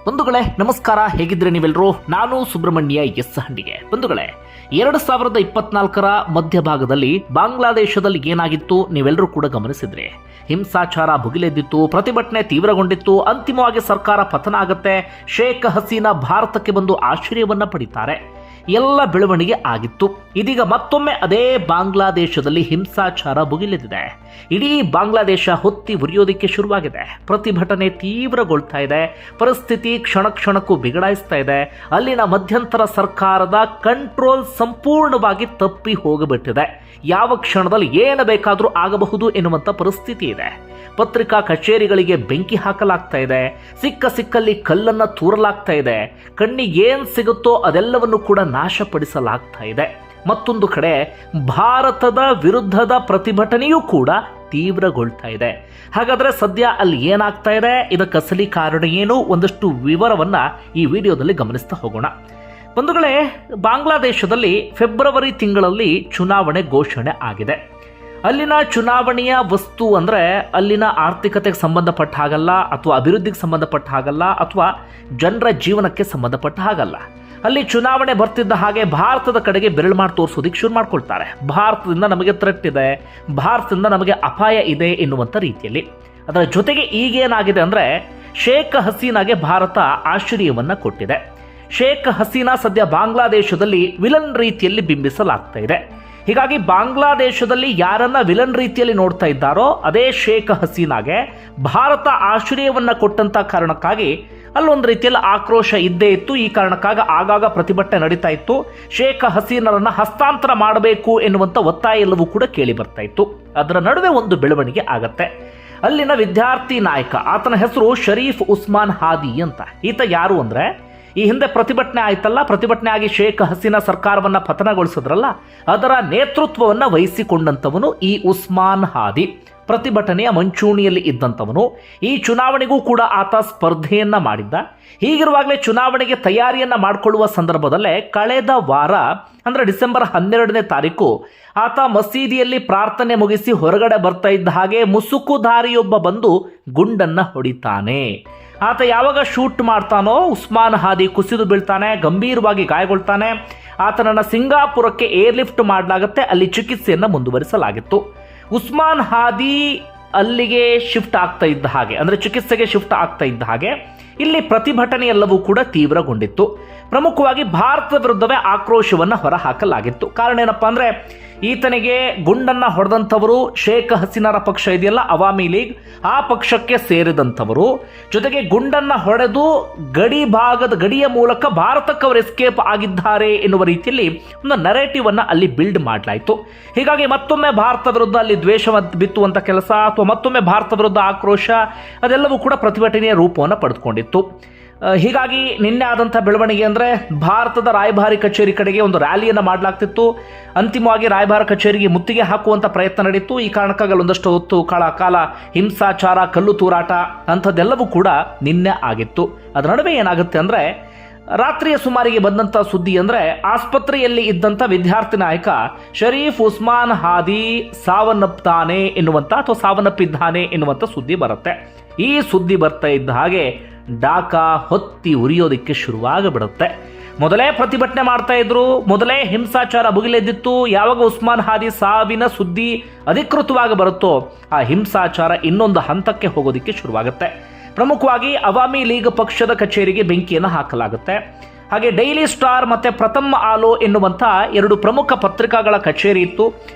ಬಂಧುಗಳೇ ನಮಸ್ಕಾರ, ಹೇಗಿದ್ರೆ ನೀವೆಲ್ಲರೂ? ನಾನು ಸುಬ್ರಹ್ಮಣ್ಯ ಎಸ್ ಹಂಡಿಗೆ. ಬಂಧುಗಳೇ, 2024ರ ಮಧ್ಯಭಾಗದಲ್ಲಿ ಬಾಂಗ್ಲಾದೇಶದಲ್ಲಿ ಏನಾಗಿತ್ತು ನೀವೆಲ್ಲರೂ ಕೂಡ ಗಮನಿಸಿದ್ರೆ, ಹಿಂಸಾಚಾರ ಭುಗಿಲೆದ್ದಿತ್ತು, ಪ್ರತಿಭಟನೆ ತೀವ್ರಗೊಂಡಿತ್ತು. ಅಂತಿಮವಾಗಿ ಸರ್ಕಾರ ಪತನ ಆಗುತ್ತೆ. ಶೇಖ್ ಹಸೀನಾ ಭಾರತಕ್ಕೆ ಬಂದು ಆಶ್ರಯವನ್ನ ಪಡಿತಾರೆ. ಎಲ್ಲ ಬೆಳವಣಿಗೆ ಆಗಿತ್ತು. ಇದೀಗ ಮತ್ತೊಮ್ಮೆ ಅದೇ ಬಾಂಗ್ಲಾದೇಶದಲ್ಲಿ ಹಿಂಸಾಚಾರ ಭುಗಿಲೆದ್ದಿದೆ. ಇಡೀ ಬಾಂಗ್ಲಾದೇಶ ಹೊತ್ತಿ ಉರಿಯೋದಕ್ಕೆ ಶುರುವಾಗಿದೆ. ಪ್ರತಿಭಟನೆ ತೀವ್ರಗೊಳ್ತಾ ಇದೆ. ಪರಿಸ್ಥಿತಿ ಕ್ಷಣ ಕ್ಷಣಕ್ಕೂ ಬಿಗಡಾಯಿಸ್ತಾ ಇದೆ. ಅಲ್ಲಿನ ಮಧ್ಯಂತರ ಸರ್ಕಾರದ ಕಂಟ್ರೋಲ್ ಸಂಪೂರ್ಣವಾಗಿ ತಪ್ಪಿ ಹೋಗಿಬಿಟ್ಟಿದೆ. ಯಾವ ಕ್ಷಣದಲ್ಲಿ ಏನು ಬೇಕಾದರೂ ಆಗಬಹುದು ಎನ್ನುವಂಥ ಪರಿಸ್ಥಿತಿ ಇದೆ. ಪತ್ರಿಕಾ ಕಚೇರಿಗಳಿಗೆ ಬೆಂಕಿ ಹಾಕಲಾಗ್ತಾ ಇದೆ. ಸಿಕ್ಕಲ್ಲಿ ಕಲ್ಲನ್ನು ತೂರಲಾಗ್ತಾ ಇದೆ. ಕಣ್ಣಿಗೆ ಏನು ಸಿಗುತ್ತೋ ಅದೆಲ್ಲವನ್ನು ಕೂಡ ನಾಶಪಡಿಸಲಾಗ್ತಾ ಇದೆ. ಮತ್ತೊಂದು ಕಡೆ ಭಾರತದ ವಿರುದ್ಧದ ಪ್ರತಿಭಟನೆಯೂ ಕೂಡ ತೀವ್ರಗೊಳ್ತಾ ಇದೆ. ಹಾಗಾದರೆ ಸದ್ಯ ಅಲ್ಲಿ ಏನಾಗ್ತಾ ಇದೆ, ಇದಕ್ಕೆ ಅಸಲಿ ಕಾರಣ ಏನು, ಒಂದಷ್ಟು ವಿವರವನ್ನು ಈ ವಿಡಿಯೋದಲ್ಲಿ ಗಮನಿಸ್ತಾ ಹೋಗೋಣ. ಬಂಧುಗಳೇ, ಬಾಂಗ್ಲಾದೇಶದಲ್ಲಿ ಫೆಬ್ರವರಿ ತಿಂಗಳಲ್ಲಿ ಚುನಾವಣೆ ಘೋಷಣೆ ಆಗಿದೆ. ಅಲ್ಲಿನ ಚುನಾವಣೆಯ ವಸ್ತು ಅಂದರೆ ಅಲ್ಲಿನ ಆರ್ಥಿಕತೆಗೆ ಸಂಬಂಧಪಟ್ಟ ಹಾಗಲ್ಲ, ಅಥವಾ ಅಭಿವೃದ್ಧಿಗೆ ಸಂಬಂಧಪಟ್ಟ ಹಾಗಲ್ಲ, ಅಥವಾ ಜನರ ಜೀವನಕ್ಕೆ ಸಂಬಂಧಪಟ್ಟ ಹಾಗಲ್ಲ. ಅಲ್ಲಿ ಚುನಾವಣೆ ಬರ್ತಿದ್ದ ಹಾಗೆ ಭಾರತದ ಕಡೆಗೆ ಬೆರಳು ಮಾಡಿ ತೋರಿಸೋದಕ್ಕೆ ಶುರು ಮಾಡ್ಕೊಳ್ತಾರೆ. ಭಾರತದಿಂದ ನಮಗೆ ಥ್ರೆಟ್ ಇದೆ, ಭಾರತದಿಂದ ನಮಗೆ ಅಪಾಯ ಇದೆ ಎನ್ನುವಂಥ ರೀತಿಯಲ್ಲಿ. ಅದರ ಜೊತೆಗೆ ಈಗೇನಾಗಿದೆ ಅಂದರೆ, ಶೇಖ್ ಹಸೀನಾಗೆ ಭಾರತ ಆಶ್ರಯವನ್ನು ಕೊಟ್ಟಿದೆ. ಶೇಖ್ ಹಸೀನಾ ಸದ್ಯ ಬಾಂಗ್ಲಾದೇಶದಲ್ಲಿ ವಿಲನ್ ರೀತಿಯಲ್ಲಿ ಬಿಂಬಿಸಲಾಗ್ತಾ ಇದೆ. ಹೀಗಾಗಿ ಬಾಂಗ್ಲಾದೇಶದಲ್ಲಿ ಯಾರನ್ನ ವಿಲನ್ ರೀತಿಯಲ್ಲಿ ನೋಡ್ತಾ ಇದ್ದಾರೋ ಅದೇ ಶೇಖ್ ಹಸೀನಾಗೆ ಭಾರತ ಆಶ್ರಯವನ್ನ ಕೊಟ್ಟಂತ ಕಾರಣಕ್ಕಾಗಿ ಅಲ್ಲೊಂದು ರೀತಿಯಲ್ಲಿ ಆಕ್ರೋಶ ಇದ್ದೇ ಇತ್ತು. ಈ ಕಾರಣಕ್ಕಾಗಿ ಆಗಾಗ ಪ್ರತಿಭಟನೆ ನಡೀತಾ ಇತ್ತು. ಶೇಖ್ ಹಸೀನರನ್ನ ಹಸ್ತಾಂತರ ಮಾಡಬೇಕು ಎನ್ನುವಂಥ ಒತ್ತಾಯ ಎಲ್ಲವೂ ಕೂಡ ಕೇಳಿ ಬರ್ತಾ ಇತ್ತು. ಅದರ ನಡುವೆ ಒಂದು ಬೆಳವಣಿಗೆ ಆಗತ್ತೆ. ಅಲ್ಲಿನ ವಿದ್ಯಾರ್ಥಿ ನಾಯಕ, ಆತನ ಹೆಸರು ಶರೀಫ್ ಉಸ್ಮಾನ್ ಹಾದಿ ಅಂತ. ಈತ ಯಾರು ಅಂದ್ರೆ, ಈ ಹಿಂದೆ ಪ್ರತಿಭಟನೆ ಆಯ್ತಲ್ಲ, ಪ್ರತಿಭಟನೆ ಆಗಿ ಶೇಖ್ ಹಸೀನಾ ಸರ್ಕಾರವನ್ನ ಪತನಗೊಳಿಸಿದ್ರಲ್ಲ, ಅದರ ನೇತೃತ್ವವನ್ನು ವಹಿಸಿಕೊಂಡಂತವನು ಈ ಉಸ್ಮಾನ್ ಹಾದಿ. ಪ್ರತಿಭಟನೆಯ ಮಂಚೂಣಿಯಲ್ಲಿ ಇದ್ದಂಥವನು. ಈ ಚುನಾವಣೆಗೂ ಕೂಡ ಆತ ಸ್ಪರ್ಧೆಯನ್ನ ಮಾಡಿದ್ದ. ಹೀಗಿರುವಾಗಲೇ ಚುನಾವಣೆಗೆ ತಯಾರಿಯನ್ನ ಮಾಡಿಕೊಳ್ಳುವ ಸಂದರ್ಭದಲ್ಲೇ ಕಳೆದ ವಾರ ಅಂದ್ರೆ ಡಿಸೆಂಬರ್ 12ನೇ ತಾರೀಕು ಆತ ಮಸೀದಿಯಲ್ಲಿ ಪ್ರಾರ್ಥನೆ ಮುಗಿಸಿ ಹೊರಗಡೆ ಬರ್ತಾ ಇದ್ದ ಹಾಗೆ ಮುಸುಕುಧಾರಿಯೊಬ್ಬ ಬಂದು ಗುಂಡನ್ನ ಹೊಡಿತಾನೆ. ಆತ ಯಾವಾಗ ಶೂಟ್ ಮಾಡ್ತಾನೋ ಉಸ್ಮಾನ್ ಹಾದಿ ಕುಸಿದು ಬೀಳ್ತಾನೆ, ಗಂಭೀರವಾಗಿ ಗಾಯಗೊಳ್ತಾನೆ. ಆತನನ್ನು ಸಿಂಗಾಪುರಕ್ಕೆ ಏರ್ಲಿಫ್ಟ್ ಮಾಡಲಾಗುತ್ತೆ. ಅಲ್ಲಿ ಚಿಕಿತ್ಸೆಯನ್ನು ಮುಂದುವರಿಸಲಾಗಿತ್ತು. ಉಸ್ಮಾನ್ ಹಾದಿ ಅಲ್ಲಿಗೆ ಶಿಫ್ಟ್ ಆಗ್ತಾ ಇದ್ದ ಹಾಗೆ, ಅಂದರೆ ಚಿಕಿತ್ಸೆಗೆ ಶಿಫ್ಟ್ ಆಗ್ತಾ ಇದ್ದ ಹಾಗೆ ಇಲ್ಲಿ ಪ್ರತಿಭಟನೆ ಎಲ್ಲವೂ ಕೂಡ ತೀವ್ರಗೊಂಡಿತ್ತು. ಪ್ರಮುಖವಾಗಿ ಭಾರತದ ವಿರುದ್ಧವೇ ಆಕ್ರೋಶವನ್ನು ಹೊರಹಾಕಲಾಗಿತ್ತು. ಕಾರಣ ಏನಪ್ಪಾ ಅಂದರೆ, ಈತನಿಗೆ ಗುಂಡನ್ನು ಹೊಡೆದಂಥವರು ಶೇಖ್ ಹಸೀನಾರ ಪಕ್ಷ ಇದೆಯಲ್ಲ, ಅವಾಮಿ ಲೀಗ್, ಆ ಪಕ್ಷಕ್ಕೆ ಸೇರಿದಂಥವರು. ಜೊತೆಗೆ ಗುಂಡನ್ನು ಹೊಡೆದು ಗಡಿಯ ಮೂಲಕ ಭಾರತಕ್ಕೆ ಅವರು ಎಸ್ಕೇಪ್ ಆಗಿದ್ದಾರೆ ಎನ್ನುವ ರೀತಿಯಲ್ಲಿ ಒಂದು ನರೇಟಿವ್ ಅನ್ನು ಅಲ್ಲಿ ಬಿಲ್ಡ್ ಮಾಡಲಾಯಿತು. ಹೀಗಾಗಿ ಮತ್ತೊಮ್ಮೆ ಭಾರತ ವಿರುದ್ಧ ಅಲ್ಲಿ ದ್ವೇಷ ಬಿತ್ತುವಂಥ ಕೆಲಸ, ಅಥವಾ ಮತ್ತೊಮ್ಮೆ ಭಾರತ ವಿರುದ್ಧ ಆಕ್ರೋಶ, ಅದೆಲ್ಲವೂ ಕೂಡ ಪ್ರತಿಭಟನೆಯ ರೂಪವನ್ನು ಪಡೆದುಕೊಂಡಿತ್ತು. ಹೀಗಾಗಿ ನಿನ್ನೆ ಆದಂಥ ಬೆಳವಣಿಗೆ ಅಂದರೆ, ಭಾರತದ ರಾಯಭಾರಿ ಕಚೇರಿ ಕಡೆಗೆ ಒಂದು ರ್ಯಾಲಿಯನ್ನು ಮಾಡಲಾಗ್ತಿತ್ತು. ಅಂತಿಮವಾಗಿ ರಾಯಭಾರ ಕಚೇರಿಗೆ ಮುತ್ತಿಗೆ ಹಾಕುವಂಥ ಪ್ರಯತ್ನ ನಡೆಯಿತು. ಈ ಕಾರಣಕ್ಕಾಗಿ ಒಂದಷ್ಟು ಹೊತ್ತು ಕಾಲ ಹಿಂಸಾಚಾರ, ಕಲ್ಲು ತೂರಾಟ ಅಂಥದ್ದೆಲ್ಲವೂ ಕೂಡ ನಿನ್ನೆ ಆಗಿತ್ತು. ಅದರ ನಡುವೆ ಏನಾಗುತ್ತೆ ಅಂದರೆ, ರಾತ್ರಿಯ ಸುಮಾರಿಗೆ ಬಂದಂಥ ಸುದ್ದಿ ಅಂದರೆ, ಆಸ್ಪತ್ರೆಯಲ್ಲಿ ಇದ್ದಂಥ ವಿದ್ಯಾರ್ಥಿ ನಾಯಕ ಶರೀಫ್ ಉಸ್ಮಾನ್ ಹಾದಿ ಸಾವನ್ನಪ್ತಾನೆ ಎನ್ನುವಂಥ, ಅಥವಾ ಸಾವನ್ನಪ್ಪಿದ್ದಾನೆ ಎನ್ನುವಂಥ ಸುದ್ದಿ ಬರುತ್ತೆ. ಈ ಸುದ್ದಿ ಬರ್ತಾ ಇದ್ದ ಹಾಗೆ ಡಾಕಾ ಹೊತ್ತಿ ಉರಿಯೋದಕ್ಕೆ ಶುರುವಾಗಿಬಿಡುತ್ತೆ. ಮೊದಲೇ ಪ್ರತಿಭಟನೆ ಮಾಡ್ತಾ ಇದ್ರು, ಮೊದಲೇ ಹಿಂಸಾಚಾರ ಭುಗಿಲೆದ್ದಿತ್ತು. ಯಾವಾಗ ಉಸ್ಮಾನ್ ಹಾದಿ ಸಾವಿನ ಸುದ್ದಿ ಅಧಿಕೃತವಾಗಿ ಬರುತ್ತೋ ಆ ಹಿಂಸಾಚಾರ ಇನ್ನೊಂದು ಹಂತಕ್ಕೆ ಹೋಗೋದಕ್ಕೆ ಶುರುವಾಗುತ್ತೆ. ಪ್ರಮುಖವಾಗಿ ಅವಾಮಿ ಲೀಗ್ ಪಕ್ಷದ ಕಚೇರಿಗೆ ಬೆಂಕಿಯನ್ನು ಹಾಕಲಾಗುತ್ತೆ. ಹಾಗೆ ಡೈಲಿ ಸ್ಟಾರ್ ಮತ್ತು ಪ್ರಥಮ್ ಆಲೋ ಎನ್ನುವಂಥ ಎರಡು ಪ್ರಮುಖ ಪತ್ರಿಕಾಗಳ ಕಚೇರಿ ಇತ್ತು.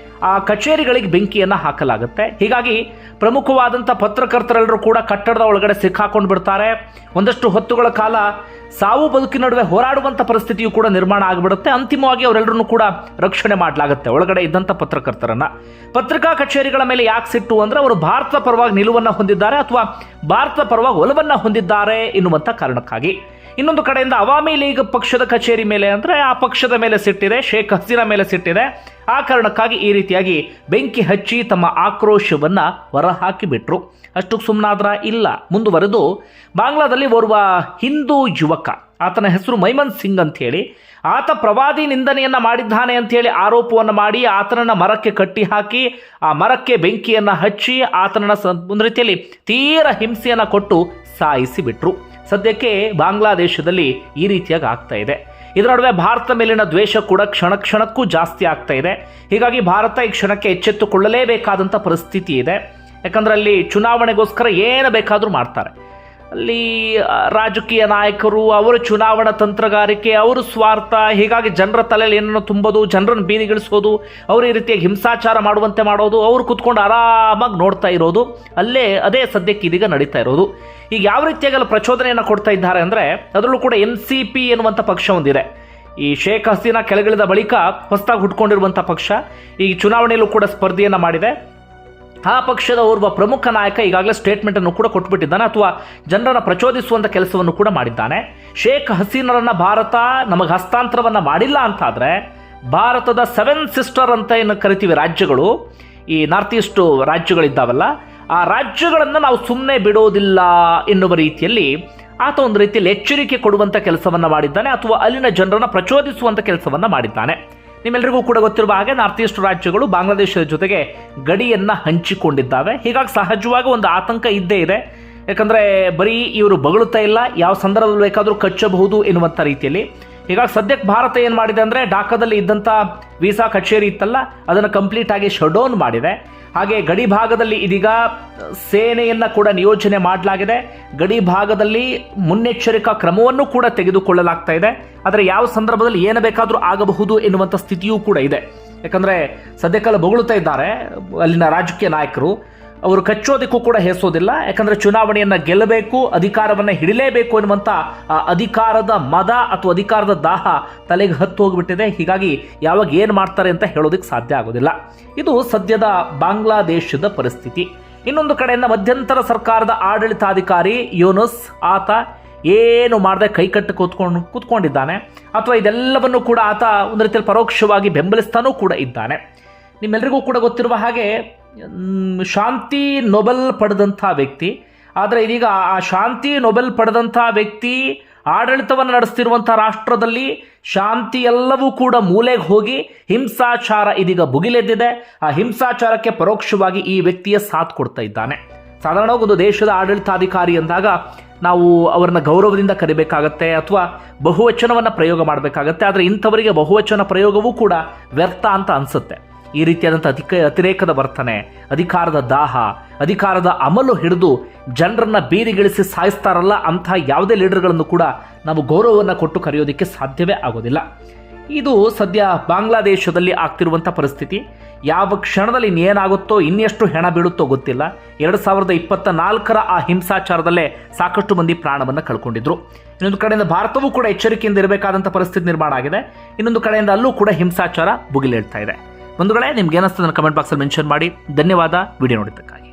ಆ ಕಚೇರಿಗಳಿಗೆ ಬೆಂಕಿಯನ್ನು ಹಾಕಲಾಗುತ್ತೆ. ಹೀಗಾಗಿ ಪ್ರಮುಖವಾದಂಥ ಪತ್ರಕರ್ತರೆಲ್ಲರೂ ಕೂಡ ಕಟ್ಟಡದ ಒಳಗಡೆ ಸಿಕ್ಕಾಕೊಂಡು ಬಿಡ್ತಾರೆ. ಒಂದಷ್ಟು ಹೊತ್ತುಗಳ ಕಾಲ ಸಾವು ಬದುಕಿನ ನಡುವೆ ಹೋರಾಡುವಂಥ ಪರಿಸ್ಥಿತಿಯು ಕೂಡ ನಿರ್ಮಾಣ ಆಗಿಬಿಡುತ್ತೆ. ಅಂತಿಮವಾಗಿ ಅವರೆಲ್ಲರನ್ನು ಕೂಡ ರಕ್ಷಣೆ ಮಾಡಲಾಗುತ್ತೆ, ಒಳಗಡೆ ಇದ್ದಂಥ ಪತ್ರಕರ್ತರನ್ನ. ಪತ್ರಿಕಾ ಕಚೇರಿಗಳ ಮೇಲೆ ಯಾಕೆ ಸಿಟ್ಟು ಅಂದರೆ, ಅವರು ಭಾರತದ ಪರವಾಗಿ ನಿಲುವನ್ನು ಹೊಂದಿದ್ದಾರೆ, ಅಥವಾ ಭಾರತದ ಪರವಾಗಿ ಒಲವನ್ನು ಹೊಂದಿದ್ದಾರೆ ಎನ್ನುವಂಥ ಕಾರಣಕ್ಕಾಗಿ. ಇನ್ನೊಂದು ಕಡೆಯಿಂದ ಅವಾಮಿ ಲೀಗ್ ಪಕ್ಷದ ಕಚೇರಿ ಮೇಲೆ ಅಂದರೆ, ಆ ಪಕ್ಷದ ಮೇಲೆ ಸಿಟ್ಟಿದೆ, ಶೇಖ್ ಹಸೀನಾ ಮೇಲೆ ಸಿಟ್ಟಿದೆ. ಆ ಕಾರಣಕ್ಕಾಗಿ ಈ ರೀತಿಯಾಗಿ ಬೆಂಕಿ ಹಚ್ಚಿ ತಮ್ಮ ಆಕ್ರೋಶವನ್ನು ಹೊರಹಾಕಿಬಿಟ್ರು. ಅಷ್ಟಕ್ಕೆ ಸುಮ್ಮನಾದ್ರ ಇಲ್ಲ, ಮುಂದುವರೆದು ಬಾಂಗ್ಲಾದಲ್ಲಿ ಓರ್ವ ಹಿಂದೂ ಯುವಕ, ಆತನ ಹೆಸರು ಮೈಮನ್ ಸಿಂಗ್ ಅಂತ ಹೇಳಿ, ಆತ ಪ್ರವಾದಿ ನಿಂದನೆಯನ್ನು ಮಾಡಿದ್ದಾನೆ ಅಂಥೇಳಿ ಆರೋಪವನ್ನು ಮಾಡಿ ಆತನನ್ನು ಮರಕ್ಕೆ ಕಟ್ಟಿ ಹಾಕಿ ಆ ಮರಕ್ಕೆ ಬೆಂಕಿಯನ್ನು ಹಚ್ಚಿ ಆತನನ್ನು ಒಂದು ರೀತಿಯಲ್ಲಿ ತೀರ ಹಿಂಸೆಯನ್ನು ಕೊಟ್ಟು ಸಾಯಿಸಿಬಿಟ್ರು. ಸದ್ಯಕ್ಕೆ ಬಾಂಗ್ಲಾದೇಶದಲ್ಲಿ ಈ ರೀತಿಯಾಗಿ ಆಗ್ತಾ ಇದೆ. ಇದರ ನಡುವೆ ಭಾರತ ಮೇಲಿನ ದ್ವೇಷ ಕೂಡ ಕ್ಷಣ ಕ್ಷಣಕ್ಕೂ ಜಾಸ್ತಿ ಆಗ್ತಾ ಇದೆ. ಹೀಗಾಗಿ ಭಾರತ ಈ ಕ್ಷಣಕ್ಕೆ ಎಚ್ಚೆತ್ತುಕೊಳ್ಳಲೇಬೇಕಾದಂಥ ಪರಿಸ್ಥಿತಿ ಇದೆ. ಯಾಕಂದರೆ ಅಲ್ಲಿ ಚುನಾವಣೆಗೋಸ್ಕರ ಏನು ಬೇಕಾದರೂ ಮಾಡ್ತಾರೆ. ಅಲ್ಲಿ ರಾಜಕೀಯ ನಾಯಕರು, ಅವರ ಚುನಾವಣಾ ತಂತ್ರಗಾರಿಕೆ, ಅವರು ಸ್ವಾರ್ಥ, ಹೀಗಾಗಿ ಜನರ ತಲೆಯಲ್ಲಿ ಏನನ್ನು ತುಂಬೋದು, ಜನರನ್ನು ಬೀದಿಗಿಳಿಸೋದು, ಅವರು ಈ ರೀತಿಯಾಗಿ ಹಿಂಸಾಚಾರ ಮಾಡುವಂತೆ ಮಾಡೋದು, ಅವರು ಕುತ್ಕೊಂಡು ಆರಾಮಾಗಿ ನೋಡ್ತಾ ಇರೋದು, ಅದೇ ಸದ್ಯಕ್ಕೆ ಇದೀಗ ನಡೀತಾ ಇರೋದು. ಈಗ ಯಾವ ರೀತಿಯಾಗೆಲ್ಲ ಪ್ರಚೋದನೆಯನ್ನು ಕೊಡ್ತಾ ಇದ್ದಾರೆ ಅಂದರೆ, ಅದರಲ್ಲೂ ಕೂಡ NCP ಎನ್ನುವಂಥ ಪಕ್ಷ ಒಂದಿದೆ. ಈ ಶೇಖ್ ಹಸೀನಾ ಕೆಳಗಿಳಿದ ಬಳಿಕ ಹೊಸದಾಗಿ ಹುಟ್ಕೊಂಡಿರುವಂಥ ಪಕ್ಷ ಈ ಚುನಾವಣೆಯಲ್ಲೂ ಕೂಡ ಸ್ಪರ್ಧೆಯನ್ನು ಮಾಡಿದೆ. ಆ ಪಕ್ಷದ ಓರ್ವ ಪ್ರಮುಖ ನಾಯಕ ಈಗಾಗಲೇ ಸ್ಟೇಟ್ಮೆಂಟನ್ನು ಕೂಡ ಕೊಟ್ಬಿಟ್ಟಿದ್ದಾನೆ, ಅಥವಾ ಜನರನ್ನು ಪ್ರಚೋದಿಸುವಂಥ ಕೆಲಸವನ್ನು ಕೂಡ ಮಾಡಿದ್ದಾನೆ. ಶೇಖ್ ಹಸೀನರನ್ನು ಭಾರತ ನಮಗೆ ಹಸ್ತಾಂತರವನ್ನು ಮಾಡಿಲ್ಲ ಅಂತಾದರೆ ಭಾರತದ 7 ಸಿಸ್ಟರ್ ಅಂತ ಏನು ಕರಿತೀವಿ ರಾಜ್ಯಗಳು, ಈ ನಾರ್ತ್ ಈಸ್ಟ್ ರಾಜ್ಯಗಳಿದ್ದಾವಲ್ಲ, ಆ ರಾಜ್ಯಗಳನ್ನು ನಾವು ಸುಮ್ಮನೆ ಬಿಡೋದಿಲ್ಲ ಎನ್ನುವ ರೀತಿಯಲ್ಲಿ ಆತ ಒಂದು ರೀತಿಯಲ್ಲಿ ಎಚ್ಚರಿಕೆ ಕೊಡುವಂಥ ಕೆಲಸವನ್ನು ಮಾಡಿದ್ದಾನೆ, ಅಥವಾ ಅಲ್ಲಿನ ಜನರನ್ನು ಪ್ರಚೋದಿಸುವಂಥ ಕೆಲಸವನ್ನು ಮಾಡಿದ್ದಾನೆ. ನಿಮ್ಮೆಲ್ಲರಿಗೂ ಕೂಡ ಗೊತ್ತಿರುವ ಹಾಗೆ ನಾರ್ತ್ ಈಸ್ಟ್ ರಾಜ್ಯಗಳು ಬಾಂಗ್ಲಾದೇಶದ ಜೊತೆಗೆ ಗಡಿಯನ್ನು ಹಂಚಿಕೊಂಡಿದ್ದಾವೆ. ಹೀಗಾಗಿ ಸಹಜವಾಗಿ ಒಂದು ಆತಂಕ ಇದ್ದೇ ಇದೆ. ಯಾಕಂದರೆ ಬರೀ ಇವರು ಬಗಳುತ್ತಾ ಇಲ್ಲ, ಯಾವ ಸಂದರ್ಭದಲ್ಲಿ ಬೇಕಾದರೂ ಕಚ್ಚಬಹುದು ಎನ್ನುವಂಥ ರೀತಿಯಲ್ಲಿ. ಹೀಗಾಗಿ ಸದ್ಯಕ್ಕೆ ಭಾರತ ಏನು ಮಾಡಿದೆ ಅಂದರೆ, ಢಾಕಾದಲ್ಲಿ ಇದ್ದಂಥ ವೀಸಾ ಕಚೇರಿ ಇತ್ತಲ್ಲ, ಅದನ್ನು ಕಂಪ್ಲೀಟ್ ಆಗಿ ಶಟ್ ಡೌನ್ ಮಾಡಿದೆ. ಹಾಗೆ ಗಡಿ ಭಾಗದಲ್ಲಿ ಇದೀಗ ಸೇನೆಯನ್ನು ಕೂಡ ನಿಯೋಜನೆ ಮಾಡಲಾಗಿದೆ. ಗಡಿ ಭಾಗದಲ್ಲಿ ಮುನ್ನೆಚ್ಚರಿಕಾ ಕ್ರಮವನ್ನು ಕೂಡ ತೆಗೆದುಕೊಳ್ಳಲಾಗ್ತಾ ಇದೆ. ಆದರೆ ಯಾವ ಸಂದರ್ಭದಲ್ಲಿ ಏನು ಬೇಕಾದರೂ ಆಗಬಹುದು ಎನ್ನುವಂಥ ಸ್ಥಿತಿಯೂ ಕೂಡ ಇದೆ. ಯಾಕಂದರೆ ಸದ್ಯಕ್ಕೆಲ್ಲ ಬೊಗಳುತ್ತಾ ಇದ್ದಾರೆ ಅಲ್ಲಿನ ರಾಜಕೀಯ ನಾಯಕರು, ಅವರು ಕಚ್ಚೋದಕ್ಕೂ ಕೂಡ ಹೆಸೋದಿಲ್ಲ. ಯಾಕಂದರೆ ಚುನಾವಣೆಯನ್ನು ಗೆಲ್ಲಬೇಕು, ಅಧಿಕಾರವನ್ನು ಹಿಡಿಲೇಬೇಕು ಎನ್ನುವಂಥ ಅಧಿಕಾರದ ಮದ ಅಥವಾ ಅಧಿಕಾರದ ದಾಹ ತಲೆಗೆ ಹತ್ತು ಹೋಗಿಬಿಟ್ಟಿದೆ. ಹೀಗಾಗಿ ಯಾವಾಗ ಏನು ಮಾಡ್ತಾರೆ ಅಂತ ಹೇಳೋದಕ್ಕೆ ಸಾಧ್ಯ ಆಗೋದಿಲ್ಲ. ಇದು ಸದ್ಯದ ಬಾಂಗ್ಲಾದೇಶದ ಪರಿಸ್ಥಿತಿ. ಇನ್ನೊಂದು ಕಡೆಯಿಂದ ಮಧ್ಯಂತರ ಸರ್ಕಾರದ ಆಡಳಿತಾಧಿಕಾರಿ ಯೂನುಸ್, ಆತ ಏನು ಮಾಡದೆ ಕೈಕಟ್ಟು ಕೂತ್ಕೊಂಡಿದ್ದಾನೆ, ಅಥವಾ ಇದೆಲ್ಲವನ್ನು ಕೂಡ ಆತ ಒಂದು ರೀತಿಯಲ್ಲಿ ಪರೋಕ್ಷವಾಗಿ ಬೆಂಬಲಿಸ್ತಾನೂ ಕೂಡ ಇದ್ದಾನೆ. ನಿಮ್ಮೆಲ್ಲರಿಗೂ ಕೂಡ ಗೊತ್ತಿರುವ ಹಾಗೆ ಶಾಂತಿ ನೊಬೆಲ್ ಪಡೆದಂಥ ವ್ಯಕ್ತಿ, ಆದರೆ ಇದೀಗ ಆ ಶಾಂತಿ ನೊಬೆಲ್ ಪಡೆದಂಥ ವ್ಯಕ್ತಿ ಆಡಳಿತವನ್ನು ನಡೆಸ್ತಿರುವಂಥ ರಾಷ್ಟ್ರದಲ್ಲಿ ಶಾಂತಿ ಎಲ್ಲವೂ ಕೂಡ ಮೂಲೆಗೆ ಹೋಗಿ ಹಿಂಸಾಚಾರ ಇದೀಗ ಭುಗಿಲೆದ್ದಿದೆ. ಆ ಹಿಂಸಾಚಾರಕ್ಕೆ ಪರೋಕ್ಷವಾಗಿ ಈ ವ್ಯಕ್ತಿಯ ಸಾಥ್ ಕೊಡ್ತಾ ಇದ್ದಾನೆ. ಸಾಧಾರಣವಾಗಿ ಒಂದು ದೇಶದ ಆಡಳಿತಾಧಿಕಾರಿ ಅಂದಾಗ ನಾವು ಅವರನ್ನ ಗೌರವದಿಂದ ಕರಿಬೇಕಾಗತ್ತೆ, ಅಥವಾ ಬಹುವಚನವನ್ನು ಪ್ರಯೋಗ ಮಾಡಬೇಕಾಗತ್ತೆ. ಆದರೆ ಇಂಥವರಿಗೆ ಬಹುವಚನ ಪ್ರಯೋಗವೂ ಕೂಡ ವ್ಯರ್ಥ ಅಂತ ಅನಿಸುತ್ತೆ. ಈ ರೀತಿಯಾದಂಥ ಅತಿರೇಕದ ವರ್ತನೆ, ಅಧಿಕಾರದ ದಾಹ, ಅಧಿಕಾರದ ಅಮಲು ಹಿಡಿದು ಜನರನ್ನು ಬೀದಿಗಿಳಿಸಿ ಸಾಯಿಸ್ತಾರಲ್ಲ, ಅಂಥ ಯಾವುದೇ ಲೀಡರ್ಗಳನ್ನು ಕೂಡ ನಾವು ಗೌರವವನ್ನು ಕೊಟ್ಟು ಕರೆಯೋದಕ್ಕೆ ಸಾಧ್ಯವೇ ಆಗೋದಿಲ್ಲ. ಇದು ಸದ್ಯ ಬಾಂಗ್ಲಾದೇಶದಲ್ಲಿ ಆಗ್ತಿರುವಂಥ ಪರಿಸ್ಥಿತಿ. ಯಾವ ಕ್ಷಣದಲ್ಲಿ ಇನ್ನೇನಾಗುತ್ತೋ, ಇನ್ನೆಷ್ಟು ಹೆಣ ಬೀಳುತ್ತೋ ಗೊತ್ತಿಲ್ಲ. 2024ರ ಆ ಹಿಂಸಾಚಾರದಲ್ಲೇ ಸಾಕಷ್ಟು ಮಂದಿ ಪ್ರಾಣವನ್ನು ಕಳ್ಕೊಂಡಿದ್ರು. ಇನ್ನೊಂದು ಕಡೆಯಿಂದ ಭಾರತವೂ ಕೂಡ ಎಚ್ಚರಿಕೆಯಿಂದ ಇರಬೇಕಾದಂಥ ಪರಿಸ್ಥಿತಿ ನಿರ್ಮಾಣ ಆಗಿದೆ. ಇನ್ನೊಂದು ಕಡೆಯಿಂದ ಅಲ್ಲೂ ಕೂಡ ಹಿಂಸಾಚಾರ ಭುಗಿಲೇಳ್ತಾ ಇದೆ. ಬಂಧುಗಳೇ, ನಿಮ್ಗೆ ಏನಿಸ್ತದೆ ಕಮೆಂಟ್ ಬಾಕ್ಸಲ್ಲಿ ಮೆನ್ಷನ್ ಮಾಡಿ. ಧನ್ಯವಾದ ವಿಡಿಯೋ ನೋಡಿದ್ದಕ್ಕಾಗಿ.